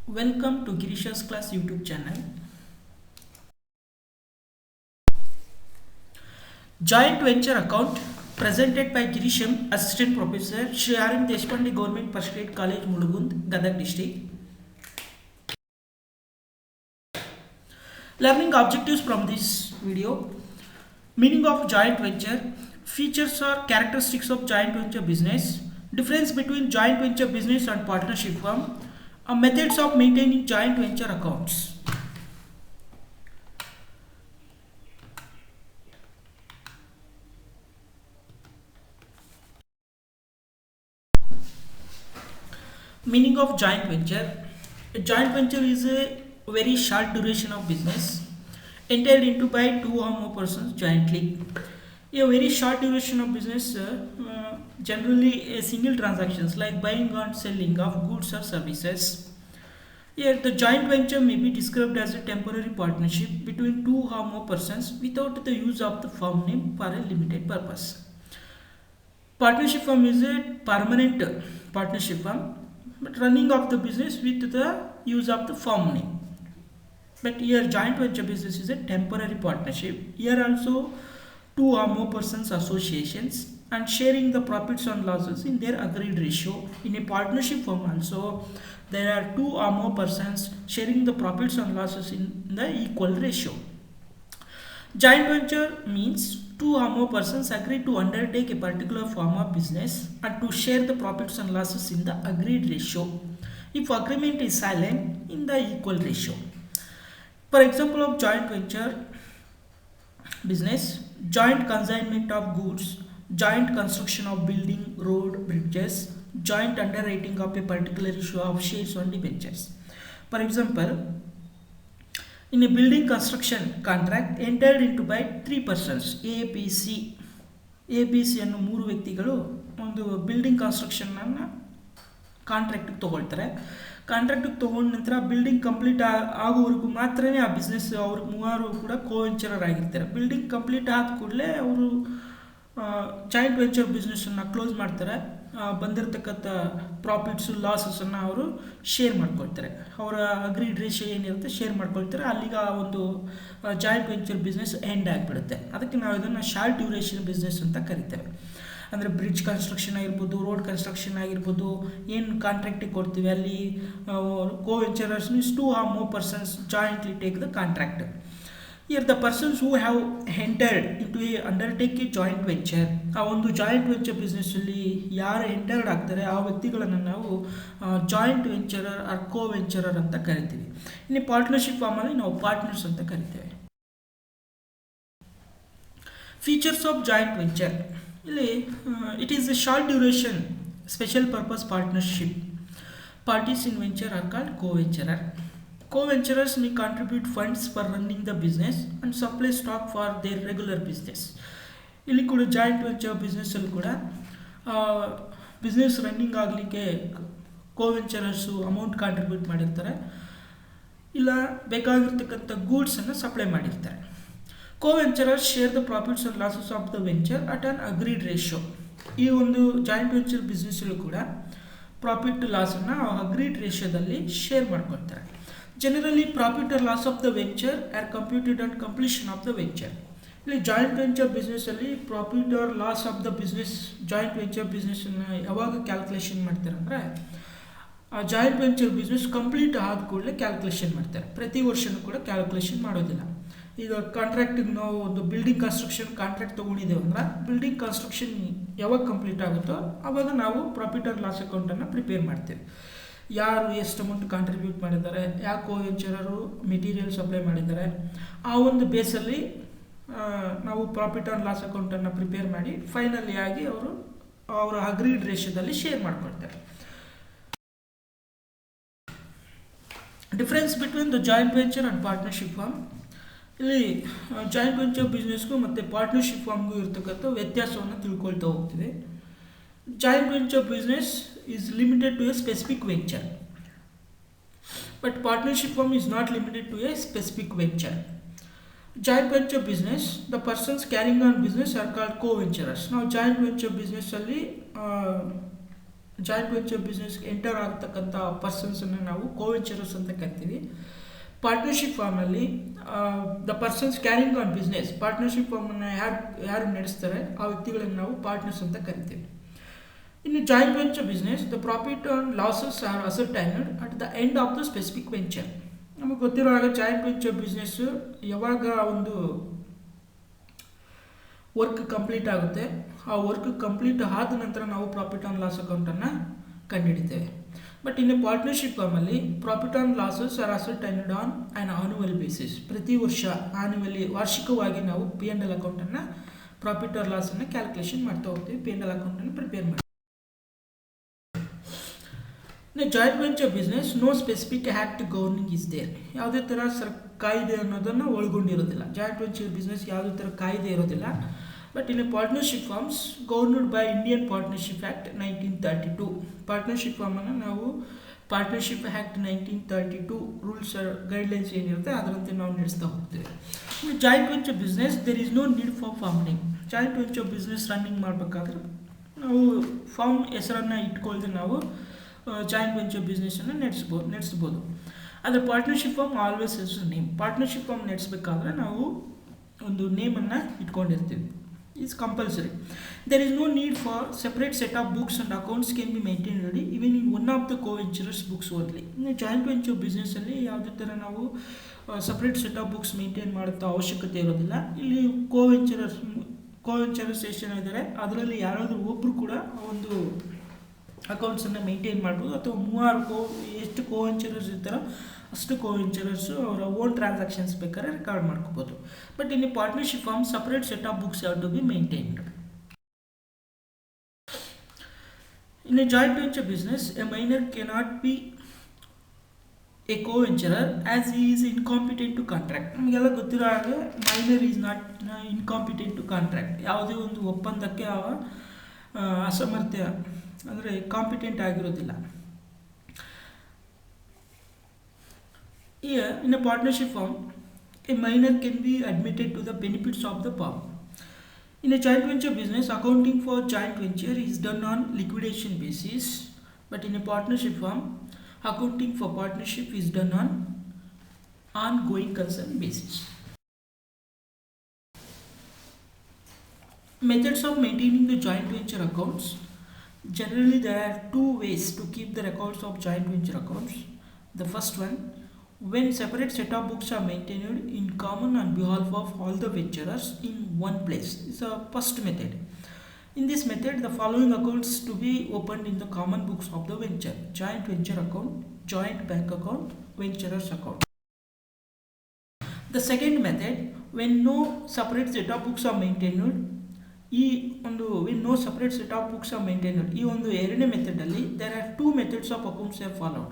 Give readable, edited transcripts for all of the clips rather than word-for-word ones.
Welcome to Girisha's Class YouTube channel. Joint venture account presented by Girisham, Assistant Professor, Shri R.M. Deshpande Government First Grade College, Mulugund, Gadag District. Learning objectives from this video. Meaning of joint venture. Features or characteristics of joint venture business. Difference between joint venture business and partnership firm. Methods of maintaining joint venture accounts. Meaning of joint venture. A joint venture is a very short duration of business entered into by two or more persons jointly. A very short duration of business, generally a single transactions like buying and selling of goods or services. Here, the joint venture may be described as a temporary partnership between two or more persons without the use of the firm name for a limited purpose. Partnership firm is a permanent partnership firm, but running of the business with the use of the firm name. But here, joint venture business is a temporary partnership. Here also, two or more persons associations and sharing the profits and losses in their agreed ratio. In a partnership firm also, there are two or more persons sharing the profits and losses in the equal ratio. Joint venture means two or more persons agree to undertake a particular form of business and to share the profits and losses in the agreed ratio. If agreement is silent, in the equal ratio. For example of joint venture business, joint consignment of goods, joint construction of building, road, bridges, joint underwriting of a particular issue of shares on debentures. For example, in a building construction contract entered into by three persons, ABC ಅನ್ನೋ ಮೂರು ವ್ಯಕ್ತಿಗಳು ಒಂದು building ಕನ್ಸ್ಟ್ರಕ್ಷನನ್ನು ಕಾಂಟ್ರಾಕ್ಟಿಗೆ ತೊಗೊಳ್ತಾರೆ. ಕಾಂಟ್ರಾಕ್ಟಿಗೆ ತೊಗೊಂಡ ನಂತರ building complete ಆಗೋವರೆಗೂ ಮಾತ್ರನೇ ಆ ಬಿಸ್ನೆಸ್ ಅವ್ರ ಮೂವರು ಕೂಡ ಕೋವೆಂಚರರ್ ಆಗಿರ್ತಾರೆ. ಬಿಲ್ಡಿಂಗ್ ಕಂಪ್ಲೀಟ್ ಆದ ಕೂಡಲೇ ಅವರು ಜಾಯಿಂಟ್ ವೆಂಚರ್ ಬಿಸ್ನೆಸ್ಸನ್ನು ಕ್ಲೋಸ್ ಮಾಡ್ತಾರೆ. ಬಂದಿರತಕ್ಕಂಥ ಪ್ರಾಫಿಟ್ಸು ಲಾಸಸನ್ನು ಅವರು ಶೇರ್ ಮಾಡ್ಕೊಳ್ತಾರೆ. ಅವರ ಅಗ್ರೀಡ್ ರೇಷಿಯೋ ಏನಿರುತ್ತೆ ಶೇರ್ ಮಾಡ್ಕೊಳ್ತಾರೆ. ಅಲ್ಲಿಗೆ ಆ ಒಂದು ಜಾಯಿಂಟ್ ವೆಂಚರ್ ಬಿಸ್ನೆಸ್ ಎಂಡ್ ಆಗಿಬಿಡುತ್ತೆ. ಅದಕ್ಕೆ ನಾವು ಇದನ್ನು ಶಾರ್ಟ್ ಡ್ಯೂರೇಷನ್ ಬಿಸ್ನೆಸ್ ಅಂತ ಕರಿತೇವೆ. ಅಂದರೆ ಬ್ರಿಡ್ಜ್ ಕನ್ಸ್ಟ್ರಕ್ಷನ್ ಆಗಿರ್ಬೋದು, ರೋಡ್ ಕನ್ಸ್ಟ್ರಕ್ಷನ್ ಆಗಿರ್ಬೋದು, ಏನು ಕಾಂಟ್ರಾಕ್ಟಿಗೆ ಕೊಡ್ತೀವಿ ಅಲ್ಲಿ coventurers means two or more persons jointly take the contract. Here the persons who have entered into a undertake a joint venture, ಆ ಒಂದು ಜಾಯಿಂಟ್ ವೆಂಚರ್ ಬಿಸ್ನೆಸ್ಸಲ್ಲಿ ಯಾರು ಎಂಟರ್ಡ್ ಆಗ್ತಾರೆ ಆ ವ್ಯಕ್ತಿಗಳನ್ನು ನಾವು joint venturer or co venturer ಅಂತ ಕರಿತೀವಿ. ಇನ್ನು ಪಾರ್ಟ್ನರ್ಶಿಪ್ ಫಾರ್ಮಲ್ಲಿ ನಾವು ಪಾರ್ಟ್ನರ್ಸ್ ಅಂತ ಕರಿತೇವೆ. Features of joint venture. ಇಲ್ಲಿ it is a short duration special purpose partnership. Parties in venture are called co venturer. Co-venturers may contribute funds for running the business and supply stock for their regular business. ಇಲ್ಲಿ ಕೂಡ joint venture ಬಿಸ್ನೆಸ್ಸಲ್ಲಿ ಕೂಡ business running ಆಗಲಿಕ್ಕೆ ಕೋವೆಂಚರರ್ಸು amount contribute ಮಾಡಿರ್ತಾರೆ, ಇಲ್ಲ ಬೇಕಾಗಿರ್ತಕ್ಕಂಥ ಗೂಡ್ಸನ್ನು supply ಮಾಡಿರ್ತಾರೆ. Coventurers share the profits and losses of the venture at an agreed ratio. ಈ ಒಂದು ಜಾಯಿಂಟ್ ವೆಂಚರ್ ಬಿಸ್ನೆಸ್ಸಲ್ಲೂ ಕೂಡ ಪ್ರಾಫಿಟ್ ಲಾಸನ್ನು ಅಗ್ರೀಡ್ ರೇಷಿಯೋದಲ್ಲಿ ಶೇರ್ ಮಾಡ್ಕೊಳ್ತಾರೆ. Generally, profit or loss of the venture are computed at completion of the venture. ಇಲ್ಲಿ joint venture ಬಿಸ್ನೆಸ್ಸಲ್ಲಿ profit or loss of the business joint venture ಬಿಸ್ನೆಸ್ಸನ್ನು ಯಾವಾಗ ಕ್ಯಾಲ್ಕುಲೇಷನ್ ಮಾಡ್ತಾರೆ ಅಂದರೆ ಆ ಜಾಯಿಂಟ್ ವೆಂಚರ್ ಬಿಸ್ನೆಸ್ ಕಂಪ್ಲೀಟ್ ಆದ ಕೂಡಲೇ ಕ್ಯಾಲ್ಕುಲೇಷನ್ ಮಾಡ್ತಾರೆ. ಪ್ರತಿ ವರ್ಷವೂ ಕೂಡ ಕ್ಯಾಲ್ಕುಲೇಷನ್ ಮಾಡೋದಿಲ್ಲ. ಈಗ ಕಾಂಟ್ರಾಕ್ಟಿಗೆ ನಾವು ಒಂದು ಬಿಲ್ಡಿಂಗ್ ಕನ್ಸ್ಟ್ರಕ್ಷನ್ ಕಾಂಟ್ರಾಕ್ಟ್ ತೊಗೊಂಡಿದ್ದೇವೆ ಅಂದ್ರೆ ಬಿಲ್ಡಿಂಗ್ ಕನ್ಸ್ಟ್ರಕ್ಷನ್ ಯಾವಾಗ ಕಂಪ್ಲೀಟ್ ಆಗುತ್ತೋ ಆವಾಗ ನಾವು ಪ್ರಾಫಿಟ್ ಆರ್ ಲಾಸ್ ಅಕೌಂಟನ್ನು ಪ್ರಿಪೇರ್ ಮಾಡ್ತೇವೆ. ಯಾರು ಎಷ್ಟು ಅಮೌಂಟ್ ಕಾಂಟ್ರಿಬ್ಯೂಟ್ ಮಾಡಿದ್ದಾರೆ, ಯಾವ ಕೋವೆಂಚರರು ಮೆಟೀರಿಯಲ್ ಸಪ್ಲೈ ಮಾಡಿದ್ದಾರೆ, ಆ ಒಂದು ಬೇಸಲ್ಲಿ ನಾವು ಪ್ರಾಫಿಟ್ ಆ್ಯಂಡ್ ಲಾಸ್ ಅಕೌಂಟನ್ನು ಪ್ರಿಪೇರ್ ಮಾಡಿ ಫೈನಲಿ ಆಗಿ ಅವರು ಅವರ ಅಗ್ರೀಡ್ ರೇಷಿಯೋದಲ್ಲಿ ಶೇರ್ ಮಾಡ್ಕೊಳ್ತಾರೆ. Difference between the joint venture and partnership firm. ಇಲ್ಲಿ ಜಾಯಿಂಟ್ ವೆಂಚರ್ ಬಿಸ್ನೆಸ್ಗೂ ಮತ್ತು ಪಾರ್ಟ್ನರ್ಶಿಪ್ ಫಾರ್ಮ್ಗೂ ಇರ್ತಕ್ಕಂಥ ವ್ಯತ್ಯಾಸವನ್ನು ತಿಳ್ಕೊಳ್ತಾ ಹೋಗ್ತೀವಿ. Joint venture business is limited to a specific venture, but partnership firm is not limited to a specific venture. Joint venture business, the persons carrying on business are called co-venturers. Now joint venture business ಅಲ್ಲಿ joint venture ಬಿಸ್ನೆಸ್ಗೆ enter ಆಗ್ತಕ್ಕಂಥ ಪರ್ಸನ್ಸನ್ನು ನಾವು coventurers ಅಂತ ಕರಿತೀವಿ. Partnership ಫಾರ್ಮಲ್ಲಿ the persons carrying on business, partnership ಫಾರ್ಮನ್ನು ಯಾರು ನಡೆಸ್ತಾರೆ ಆ ವ್ಯಕ್ತಿಗಳನ್ನು ನಾವು ಪಾರ್ಟ್ನರ್ಸ್ ಅಂತ ಕರಿತೀವಿ. ಇನ್ನು joint venture business, the profit and losses are ascertained at the end of the specific venture. ನಮಗೆ ಗೊತ್ತಿರೋ ಹಾಗೆ ಜಾಯಿಂಟ್ ವೆಂಚರ್ ಬಿಸ್ನೆಸ್ಸು ಯಾವಾಗ ಒಂದು ವರ್ಕ್ ಕಂಪ್ಲೀಟ್ ಆಗುತ್ತೆ, ಆ ವರ್ಕ್ ಕಂಪ್ಲೀಟ್ ಆದ ನಂತರ ನಾವು ಪ್ರಾಫಿಟ್ ಆ್ಯಂಡ್ ಲಾಸ್ ಅಕೌಂಟನ್ನು ಕಂಡುಹಿಡಿತೇವೆ. ಬಟ್ ಇನ್ನು ಪಾರ್ಟ್ನರ್ಶಿಪ್ ಫಾರ್ಮಲ್ಲಿ profit and losses are ascertained on an annual basis. ಪ್ರತಿ ವರ್ಷ ವಾರ್ಷಿಕವಾಗಿ ನಾವು P&L ಅಕೌಂಟನ್ನು, ಪ್ರಾಫಿಟ್ ಆರ್ ಲಾಸನ್ನು ಕ್ಯಾಲ್ಕುಲೇಷನ್ ಮಾಡ್ತಾ ಹೋಗ್ತೀವಿ, P&L ಅಕೌಂಟನ್ನು ಪ್ರಿಪೇರ್ ಮಾಡ್ತೀವಿ. Joint venture business, no specific act governing is there. ಯಾವುದೇ ಥರ ಕಾಯ್ದೆ ಅನ್ನೋದನ್ನು ಒಳಗೊಂಡಿರೋದಿಲ್ಲ. ಜಾಯಿಂಟ್ ವೆಂಚರ್ ಬಿಸ್ನೆಸ್ ಯಾವುದೇ ಥರ ಕಾಯ್ದೆ ಇರೋದಿಲ್ಲ. ಬಟ್ ಇನ್ನು partnership firms governed by Indian partnership act 1932. Partnership ಫಾರ್ಮನ್ನು ನಾವು ಪಾರ್ಟ್ನರ್ಶಿಪ್ ಆ್ಯಕ್ಟ್ 1932 ರೂಲ್ಸ್ ಗೈಡ್ಲೈನ್ಸ್ ಏನಿರುತ್ತೆ ಅದರಂತೆ ನಾವು ನಡೆಸ್ತಾ ಹೋಗ್ತೇವೆ. Joint venture business, there is no need for forming. Joint venture business running ಮಾಡಬೇಕಾದ್ರೆ ನಾವು ಫಾರ್ಮ್ ಹೆಸರನ್ನು ಇಟ್ಕೊಳ್ದೆ ನಾವು ಜಾಯಿಂಟ್ ವೆಂಚರ್ ಬಿಸ್ನೆಸ್ಸನ್ನು ನಡೆಸ್ಬೋದು. ಆದರೆ partnership firm always has name. Partnership firm ನಡೆಸಬೇಕಾದ್ರೆ ನಾವು ಒಂದು ನೇಮನ್ನು ಇಟ್ಕೊಂಡಿರ್ತೀವಿ. Is compulsory. There is no need for separate set of books and accounts can be maintained even in one of the coventurers books only. ಇನ್ನು joint venture ಬಿಸ್ನೆಸ್ಸಲ್ಲಿ ಯಾವುದೇ ಥರ ನಾವು separate set of books maintain ಮಾಡೋಂಥ ಅವಶ್ಯಕತೆ ಇರೋದಿಲ್ಲ. ಇಲ್ಲಿ ಕೋವೆಂಚರರ್ಸ್ ಎಷ್ಟು ಜನ ಇದ್ದಾರೆ ಅದರಲ್ಲಿ ಯಾರಾದರೂ ಒಬ್ಬರು ಕೂಡ ಒಂದು ಅಕೌಂಟ್ಸನ್ನು ಮೇಂಟೈನ್ ಮಾಡ್ಬೋದು, ಅಥವಾ 3 ಎಷ್ಟು ಕೋವೆಂಚರರ್ಸ್ ಇರ್ತಾರೋ ಅಷ್ಟು ಕೋವೆಂಚರರ್ಸು ಅವರ ಓನ್ ಟ್ರಾನ್ಸಾಕ್ಷನ್ಸ್ ಬೇಕಾದ್ರೆ ರೆಕಾರ್ಡ್ ಮಾಡ್ಕೋಬೋದು. But in partnership firm separate set of books have to be maintained. In a joint venture business, a minor cannot be a coventurer as he is incompetent to contract. ನಮಗೆಲ್ಲ ಗೊತ್ತಿರೋ ಹಾಗೆ minor is not incompetent to contract. ಯಾವುದೇ ಒಂದು ಒಪ್ಪಂದಕ್ಕೆ ಅಸಮರ್ಥ್ಯ ಅಂದರೆ competent ಆಗಿರೋದಿಲ್ಲ. In a partnership firm, a minor can be admitted to the benefits of the firm. In a joint venture business, accounting for joint venture is done on liquidation basis, but in a partnership firm, accounting for partnership is done on ongoing concern basis. Methods of maintaining the joint venture accounts. Generally, there are 2 ways to keep the records of joint venture accounts. The first one, when separate set of books are maintained in common on behalf of all the venturers in one place. It's a first method. In this method, the following accounts to be opened in the common books of the venture: joint venture account, joint bank account, venturers account. The second method, when no separate set of books are maintained, when no separate set of books are maintained, ಈ ಒಂದು ಎರಡನೇ ಮೆಥಡಲ್ಲಿ there are 2 methods of accounts are followed.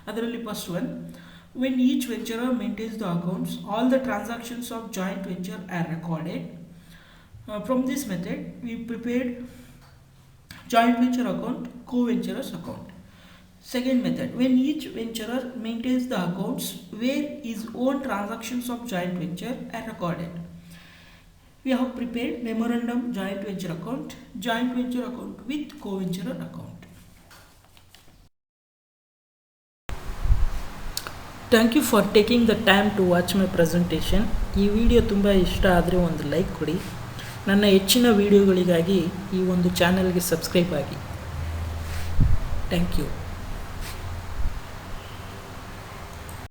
ಅದರಲ್ಲಿ first one, when each venturer maintains the accounts, all the transactions of joint venture are recorded. From this method, we prepared joint venture account, co-venturers account. Second method, when each venturer maintains the accounts where his own transactions of joint venture are recorded. We have prepared memorandum joint venture account with co-venturer account. Thank you for taking the time to watch my presentation. ಈ video ತುಂಬ ಇಷ್ಟ ಆದರೆ ಒಂದು like ಕೊಡಿ. ನನ್ನ ಹೆಚ್ಚಿನ ವಿಡಿಯೋಗಳಿಗಾಗಿ ಈ ಒಂದು ಚಾನೆಲ್ಗೆ ಸಬ್ಸ್ಕ್ರೈಬ್ ಆಗಿ. Thank you.